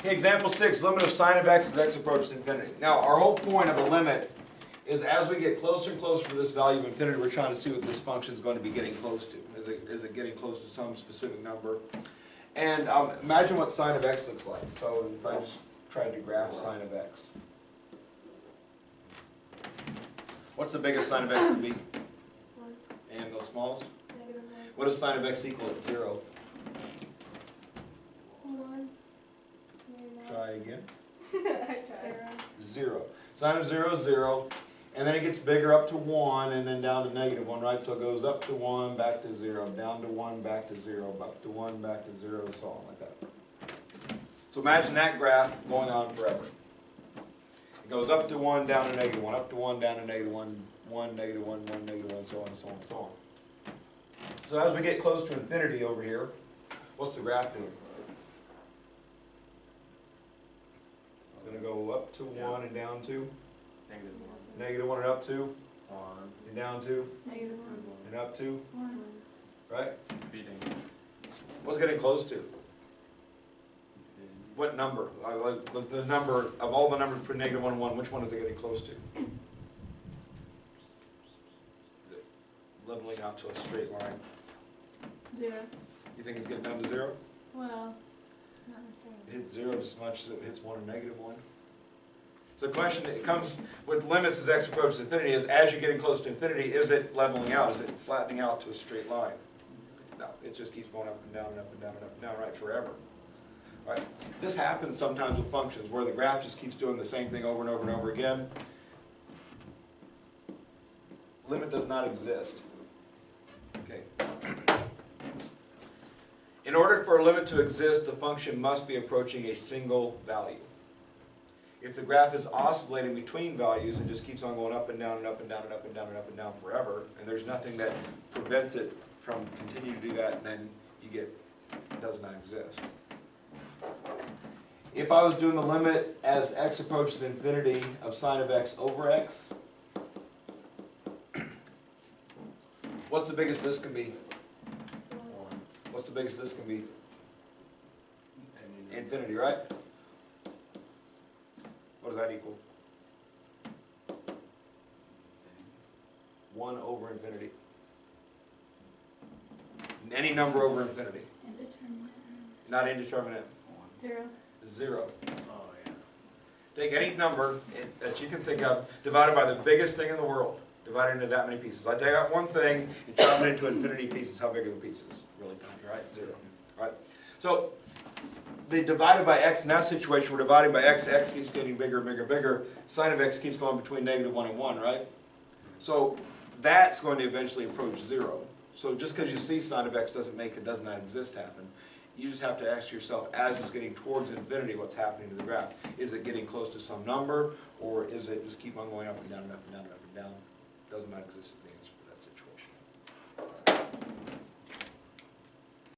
Okay, example 6, limit of sine of x as x approaches infinity. Now, our whole point of a limit is as we get closer and closer to this value of infinity, we're trying to see what this function is going to be getting close to. Is it getting close to some specific number? And imagine what sine of x looks like. So if I just tried to graph sine of x. What's the biggest sine of x can be? 1. And the smallest? -1. What does sine of x equal at 0? 1. Try again. I tried. 0. Sine of 0 is 0. And then it gets bigger up to 1 and then down to -1, right? So it goes up to 1, back to 0, down to 1, back to 0, up to 1, back to 0, so on like that. So imagine that graph going on forever. It goes up to 1, down to -1, up to 1, down to -1, 1, -1, 1, -1, so on and so on and so on. So as we get close to infinity over here, what's the graph doing? It's going to go up to 1 and down to? -1 and up to? 1. And down to? -1. And up to? 1. Right? Beating. What's getting close to? What number? Like the number of all the numbers between -1 and 1, which one is it getting close to? Is it leveling out to a straight line? 0. You think it's getting down to 0? Well, not necessarily. It hits 0 just as much as it hits 1 or -1. So the question that comes with limits as x approaches infinity is, as you're getting close to infinity, is it leveling out? Is it flattening out to a straight line? No, it just keeps going up and down and up and down and up and down, right, forever. Right? This happens sometimes with functions where the graph just keeps doing the same thing over and over and over again. Limit does not exist. Okay. In order for a limit to exist, the function must be approaching a single value. If the graph is oscillating between values and just keeps on going up and down and up and down and up and down and up and down forever, and there's nothing that prevents it from continuing to do that, then you get, it does not exist. If I was doing the limit as x approaches infinity of sine of x over x, what's the biggest this can be? 1. What's the biggest this can be? Infinity, right? What does that equal? 1 over infinity. Any number over infinity. Indeterminate. Not indeterminate. 0. 0. Oh, yeah. Take any number that you can think of, divided by the biggest thing in the world. Divide it into that many pieces. I take out one thing and chop it into infinity pieces. How big are the pieces? Really tiny, right? 0. Right? So, they divided by x in that situation, we're dividing by x, x keeps getting bigger and bigger and bigger. Sine of x keeps going between -1 and 1, right? So that's going to eventually approach 0. So just because you see sine of x doesn't make it does not exist happen. You just have to ask yourself, as it's getting towards infinity, what's happening to the graph? Is it getting close to some number, or is it just keep on going up and down and up and down and up and down? Does not exist as the answer to that situation.